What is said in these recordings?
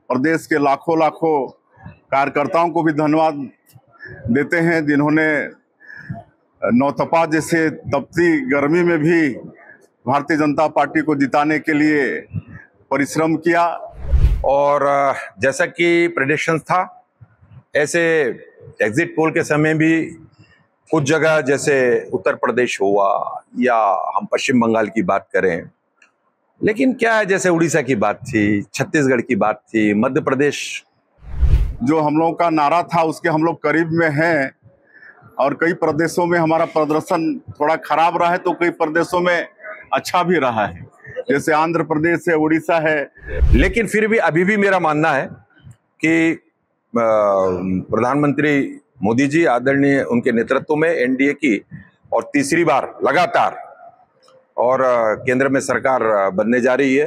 प्रदेश के लाखों लाखों कार्यकर्ताओं को भी धन्यवाद देते हैं जिन्होंने नौतपा जैसे तपती गर्मी में भी भारतीय जनता पार्टी को जिताने के लिए परिश्रम किया। और जैसा कि प्रेडिक्शन था, ऐसे एग्जिट पोल के समय भी कुछ जगह जैसे उत्तर प्रदेश हुआ या हम पश्चिम बंगाल की बात करें, लेकिन क्या है, जैसे उड़ीसा की बात थी, छत्तीसगढ़ की बात थी, मध्य प्रदेश, जो हम लोगों का नारा था उसके हम लोग करीब में हैं। और कई प्रदेशों में हमारा प्रदर्शन थोड़ा खराब रहा है तो कई प्रदेशों में अच्छा भी रहा है, जैसे आंध्र प्रदेश है, उड़ीसा है। लेकिन फिर भी अभी भी मेरा मानना है कि प्रधानमंत्री मोदी जी आदरणीय उनके नेतृत्व में एनडीए की और तीसरी बार लगातार और केंद्र में सरकार बनने जा रही है।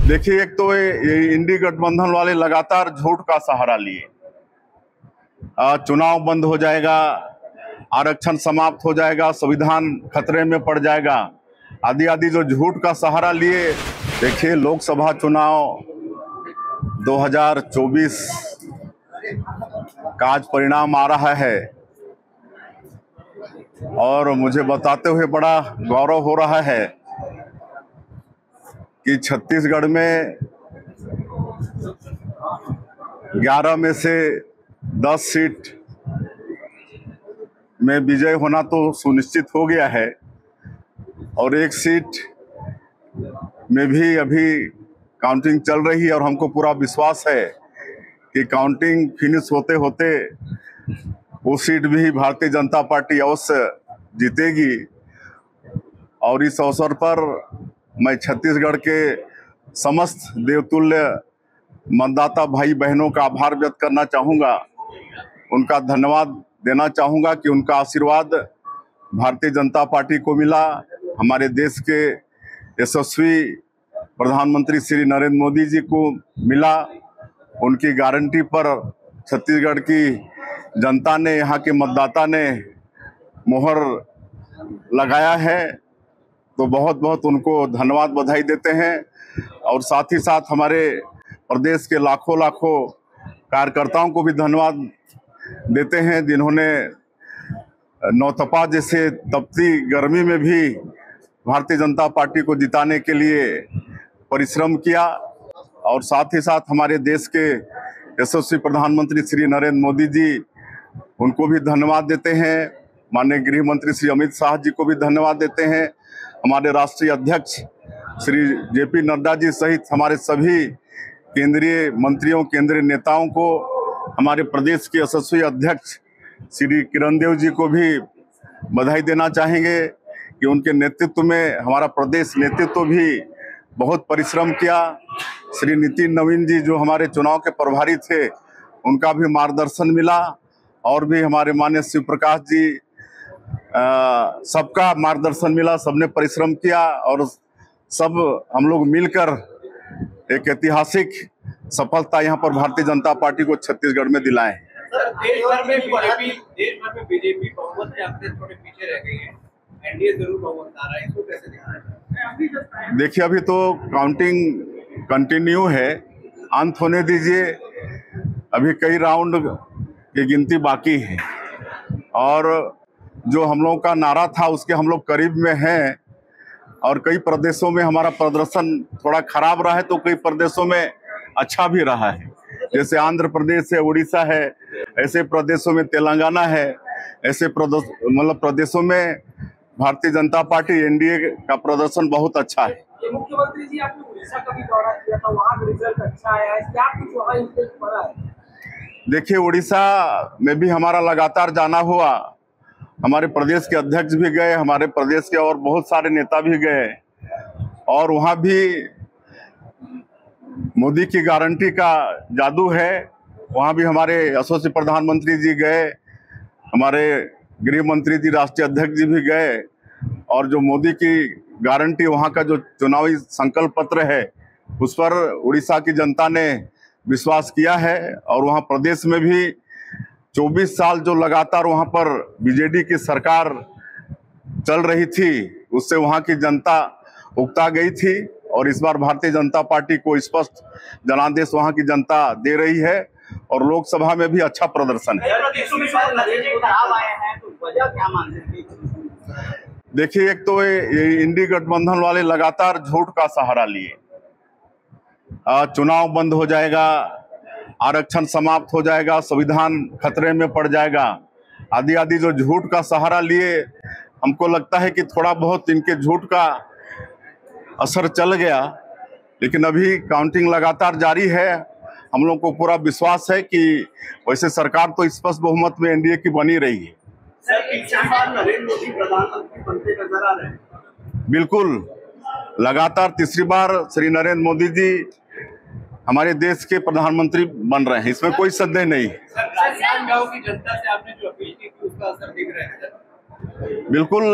देखिए, एक तो ये इंडी गठबंधन वाले लगातार झूठ का सहारा लिए, चुनाव बंद हो जाएगा, आरक्षण समाप्त हो जाएगा, संविधान खतरे में पड़ जाएगा, आदि आदि जो झूठ का सहारा लिए। देखिए, लोकसभा चुनाव 2024 का आज परिणाम आ रहा है और मुझे बताते हुए बड़ा गौरव हो रहा है कि छत्तीसगढ़ में 11 में से 10 सीट में विजय होना तो सुनिश्चित हो गया है और एक सीट में भी अभी काउंटिंग चल रही है और हमको पूरा विश्वास है कि काउंटिंग फिनिश होते होते वो सीट भी भारतीय जनता पार्टी अवश्य जीतेगी। और इस अवसर पर मैं छत्तीसगढ़ के समस्त देवतुल्य मतदाता भाई बहनों का आभार व्यक्त करना चाहूँगा, उनका धन्यवाद देना चाहूँगा कि उनका आशीर्वाद भारतीय जनता पार्टी को मिला। हमारे देश के यशस्वी प्रधानमंत्री श्री नरेंद्र मोदी जी को मिला। उनकी गारंटी पर छत्तीसगढ़ की जनता ने, यहाँ के मतदाता ने मोहर लगाया है, तो बहुत बहुत उनको धन्यवाद बधाई देते हैं। और साथ ही साथ हमारे प्रदेश के लाखों लाखों कार्यकर्ताओं को भी धन्यवाद देते हैं जिन्होंने नौतपा जैसे तपती गर्मी में भी भारतीय जनता पार्टी को जिताने के लिए परिश्रम किया। और साथ ही साथ हमारे देश के यशस्वी प्रधानमंत्री श्री नरेंद्र मोदी जी, उनको भी धन्यवाद देते हैं। माननीय गृह मंत्री श्री अमित शाह जी को भी धन्यवाद देते हैं। हमारे राष्ट्रीय अध्यक्ष श्री जेपी नड्डा जी सहित हमारे सभी केंद्रीय मंत्रियों, केंद्रीय नेताओं को, हमारे प्रदेश के यशस्वी अध्यक्ष श्री किरण देव जी को भी बधाई देना चाहेंगे कि उनके नेतृत्व में हमारा प्रदेश नेतृत्व भी बहुत परिश्रम किया। श्री नितिन नवीन जी जो हमारे चुनाव के प्रभारी थे, उनका भी मार्गदर्शन मिला और भी हमारे माननीय शिव प्रकाश जी, सबका मार्गदर्शन मिला, सबने परिश्रम किया और सब हम लोग मिलकर एक ऐतिहासिक सफलता यहाँ पर भारतीय जनता पार्टी को छत्तीसगढ़ में दिलाए। देश भर में बीजेपी बहुमत के आंकड़े थोड़े पीछे रह गई है, एनडीए जरूर बहुमत ला रहा है, इसको कैसे देखना है? देखिए, अभी तो काउंटिंग कंटिन्यू है, अंत होने दीजिए, अभी कई राउंड की गिनती बाकी है और जो हम लोगों का नारा था उसके हम लोग करीब में हैं। और कई प्रदेशों में हमारा प्रदर्शन थोड़ा खराब रहा है तो कई प्रदेशों में अच्छा भी रहा है, जैसे आंध्र प्रदेश है, उड़ीसा है, ऐसे प्रदेशों में तेलंगाना है, ऐसे प्रदेशों में भारतीय जनता पार्टी एनडीए का प्रदर्शन बहुत अच्छा है। मुख्यमंत्री जी, आपने उड़ीसा का भी दौरा किया था, वहाँ का रिजल्ट अच्छा आया है, क्या कुछ वहाँ इंटरेस्ट पड़ा है? देखिए, उड़ीसा में भी हमारा लगातार जाना हुआ, हमारे प्रदेश के अध्यक्ष भी गए, हमारे प्रदेश के और बहुत सारे नेता भी गए और वहाँ भी मोदी की गारंटी का जादू है। वहाँ भी हमारे यशस्वी प्रधानमंत्री जी गए, हमारे गृह मंत्री जी, राष्ट्रीय अध्यक्ष जी भी गए और जो मोदी की गारंटी, वहाँ का जो चुनावी संकल्प पत्र है, उस पर उड़ीसा की जनता ने विश्वास किया है। और वहाँ प्रदेश में भी 24 साल जो लगातार वहाँ पर बीजेडी की सरकार चल रही थी, उससे वहाँ की जनता उकता गई थी और इस बार भारतीय जनता पार्टी को स्पष्ट जनादेश वहां की जनता दे रही है और लोकसभा में भी अच्छा प्रदर्शन है। देखिए, एक तो ये इंडी गठबंधन वाले लगातार झूठ का सहारा लिए, चुनाव बंद हो जाएगा, आरक्षण समाप्त हो जाएगा, संविधान खतरे में पड़ जाएगा, आदि आदि जो झूठ का सहारा लिए, हमको लगता है कि थोड़ा बहुत इनके झूठ का असर चल गया। लेकिन अभी काउंटिंग लगातार जारी है। हम लोग को पूरा विश्वास है कि वैसे सरकार तो स्पष्ट बहुमत में एनडीए की बनी रही है। नरेंद्र मोदी प्रधानमंत्री बनते नजर आ रहे हैं। बिल्कुल, लगातार तीसरी बार श्री नरेंद्र मोदी जी हमारे देश के प्रधानमंत्री बन रहे हैं, इसमें कोई संदेह नहीं। गांव की जनता से आपने जो अपील की थी उसका असर दिख रहा है? बिल्कुल,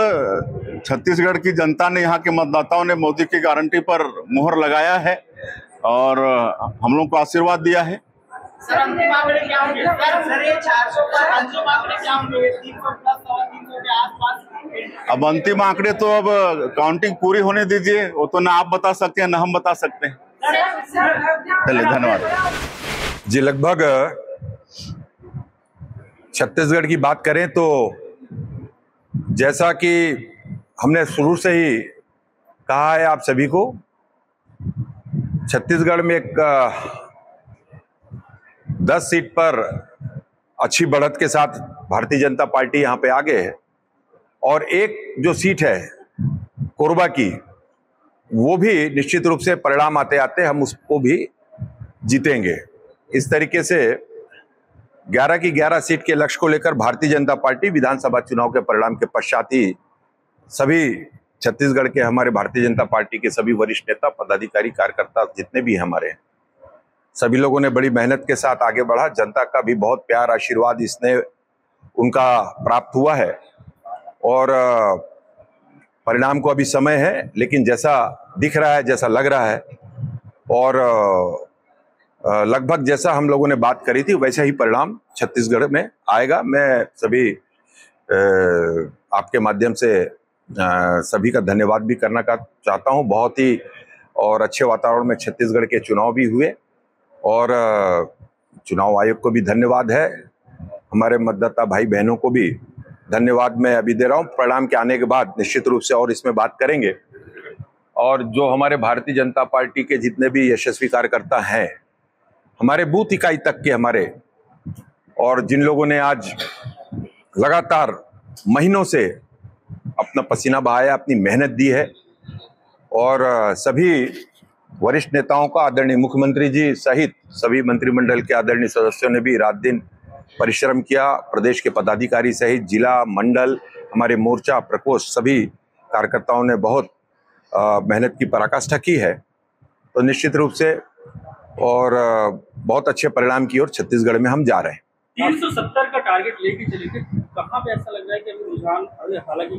छत्तीसगढ़ की जनता ने, यहाँ के मतदाताओं ने मोदी की गारंटी पर मुहर लगाया है और हम लोग को आशीर्वाद दिया है। सर, अंतिम आंकड़े क्या होंगे? सर, ये 400 का अंतिम आंकड़े क्या होंगे? 300 प्लस 300 के आसपास। अब अंतिम आंकड़े तो अब काउंटिंग पूरी होने दीजिए, वो तो ना आप बता सकते हैं ना हम बता सकते हैं। चलिए, धन्यवाद जी। लगभग छत्तीसगढ़ की बात करें तो जैसा कि हमने शुरू से ही कहा है आप सभी को, छत्तीसगढ़ में एक 10 सीट पर अच्छी बढ़त के साथ भारतीय जनता पार्टी यहाँ पे आगे है और एक जो सीट है कोरबा की, वो भी निश्चित रूप से परिणाम आते आते हम उसको भी जीतेंगे। इस तरीके से 11 की 11 सीट के लक्ष्य को लेकर भारतीय जनता पार्टी विधानसभा चुनाव के परिणाम के पश्चात ही सभी छत्तीसगढ़ के हमारे भारतीय जनता पार्टी के सभी वरिष्ठ नेता, पदाधिकारी, कार्यकर्ता जितने भी हमारे, सभी लोगों ने बड़ी मेहनत के साथ आगे बढ़ा। जनता का भी बहुत प्यार, आशीर्वाद इसने उनका प्राप्त हुआ है और परिणाम को अभी समय है, लेकिन जैसा दिख रहा है, जैसा लग रहा है और लगभग जैसा हम लोगों ने बात करी थी वैसा ही परिणाम छत्तीसगढ़ में आएगा। मैं सभी आपके माध्यम से सभी का धन्यवाद भी करना चाहता हूं। बहुत ही और अच्छे वातावरण में छत्तीसगढ़ के चुनाव भी हुए और चुनाव आयोग को भी धन्यवाद है, हमारे मतदाता भाई बहनों को भी धन्यवाद मैं अभी दे रहा हूं। परिणाम के आने के बाद निश्चित रूप से और इसमें बात करेंगे और जो हमारे भारतीय जनता पार्टी के जितने भी यशस्वी कार्यकर्ता हैं, हमारे बूथ इकाई तक के हमारे, और जिन लोगों ने आज लगातार महीनों से अपना पसीना बहाया, अपनी मेहनत दी है और सभी वरिष्ठ नेताओं का, आदरणीय मुख्यमंत्री जी सहित सभी मंत्रिमंडल के आदरणीय सदस्यों ने भी रात दिन परिश्रम किया। प्रदेश के पदाधिकारी सहित जिला, मंडल, हमारे मोर्चा, प्रकोष्ठ, सभी कार्यकर्ताओं ने बहुत मेहनत की पराकाष्ठा की है। तो निश्चित रूप से और बहुत अच्छे परिणाम की ओर छत्तीसगढ़ में हम जा रहे हैं। 370 का टारगेट लेके चलेंगे, कहाँ पे ऐसा लग रहा है कि अभी रुझान, हालांकि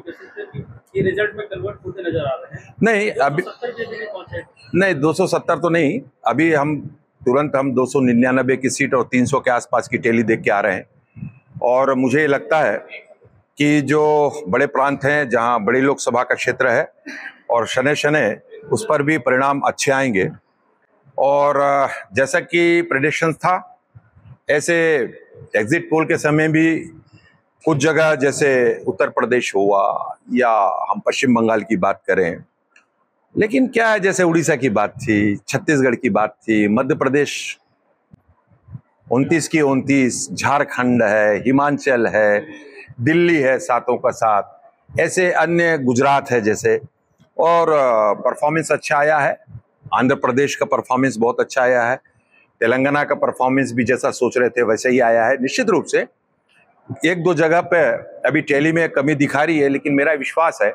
ये रिजल्ट में कन्वर्ट होते नजर आ रहे हैं? नहीं, अभी 270 तो नहीं, अभी हम तुरंत 299 की सीट और 300 के आसपास की टैली देख के आ रहे हैं और मुझे लगता है कि जो बड़े प्रांत हैं, जहां बड़ी लोकसभा का क्षेत्र है और शनै शनै उस पर भी परिणाम अच्छे आएंगे और जैसा कि प्रेडिक्शन था, ऐसे एग्जिट पोल के समय भी कुछ जगह जैसे उत्तर प्रदेश हुआ या हम पश्चिम बंगाल की बात करें, लेकिन क्या है, जैसे उड़ीसा की बात थी, छत्तीसगढ़ की बात थी, मध्य प्रदेश 29 की 29, झारखंड है, हिमाचल है, दिल्ली है सातों का साथ, ऐसे अन्य गुजरात है जैसे, और परफॉर्मेंस अच्छा आया है। आंध्र प्रदेश का परफॉर्मेंस बहुत अच्छा आया है, तेलंगाना का परफॉर्मेंस भी जैसा सोच रहे थे वैसे ही आया है। निश्चित रूप से एक दो जगह पे अभी टैली में कमी दिखा रही है, लेकिन मेरा विश्वास है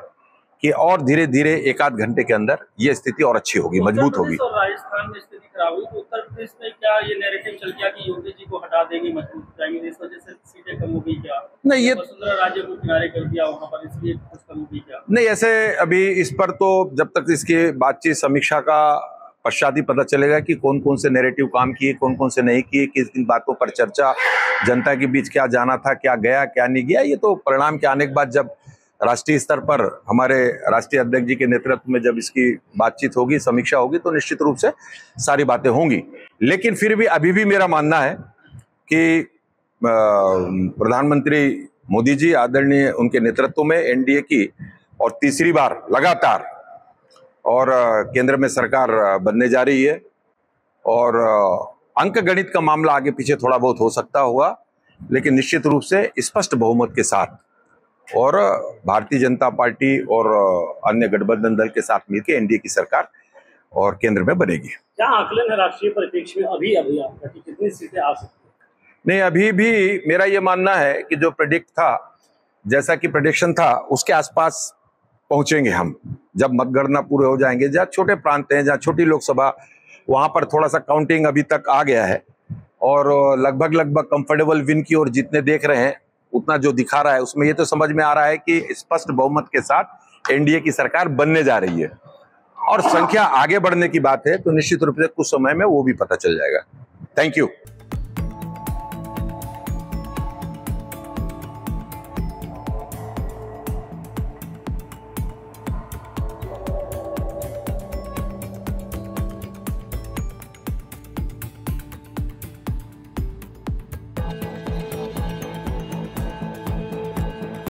कि और धीरे धीरे एक आध घंटे के अंदर ये स्थिति और अच्छी होगी, मजबूत होगी। राजस्थान में स्थिति खराब हुई तो उत्तर प्रदेश में क्या ये नैरेटिव चल गया कि योगी जी को हटा देंगे, मजबूत हो जाएंगे, इस वजह से सीटें कम हो गई क्या? नहीं, ये वसुंधरा राजे को किनारे कर दिया वहां पर, इसलिए कुछ कम हो गई क्या? नहीं, ऐसे अभी इस पर तो जब तक इसकी बातचीत, समीक्षा का पश्चात ही पता चलेगा कि कौन कौन से नैरेटिव काम किए, कौन कौन से नहीं किए, किस किन बातों पर चर्चा, जनता के बीच क्या जाना था, क्या गया, क्या नहीं गया, ये तो परिणाम के आने के बाद जब राष्ट्रीय स्तर पर हमारे राष्ट्रीय अध्यक्ष जी के नेतृत्व में जब इसकी बातचीत होगी, समीक्षा होगी, तो निश्चित रूप से सारी बातें होंगी। लेकिन फिर भी अभी भी मेरा मानना है कि प्रधानमंत्री मोदी जी आदरणीय उनके नेतृत्व में एनडीए की और तीसरी बार लगातार और केंद्र में सरकार बनने जा रही है। और अंक गणित का मामला आगे पीछे थोड़ा बहुत हो सकता होगा, लेकिन निश्चित रूप से स्पष्ट बहुमत के साथ और भारतीय जनता पार्टी और अन्य गठबंधन दल के साथ मिलकर एनडीए की सरकार और केंद्र में बनेगी। क्या आकलन है राष्ट्रीय परिप्रेक्ष्य में अभी आपका कि कितनी सीटें आ सकती है? नहीं, अभी भी मेरा ये मानना है कि जो प्रेडिक्ट था, जैसा कि प्रेडिक्शन था, उसके आसपास पहुंचेंगे हम जब मतगणना पूरे हो जाएंगे। जहाँ छोटे प्रांत हैं, जहाँ छोटी लोकसभा, वहां पर थोड़ा सा काउंटिंग अभी तक आ गया है और लगभग कंफर्टेबल विन की ओर जितने देख रहे हैं, उतना जो दिखा रहा है उसमें ये तो समझ में आ रहा है कि स्पष्ट बहुमत के साथ एनडीए की सरकार बनने जा रही है। और संख्या आगे बढ़ने की बात है तो निश्चित रूप से कुछ समय में वो भी पता चल जाएगा। Thank you.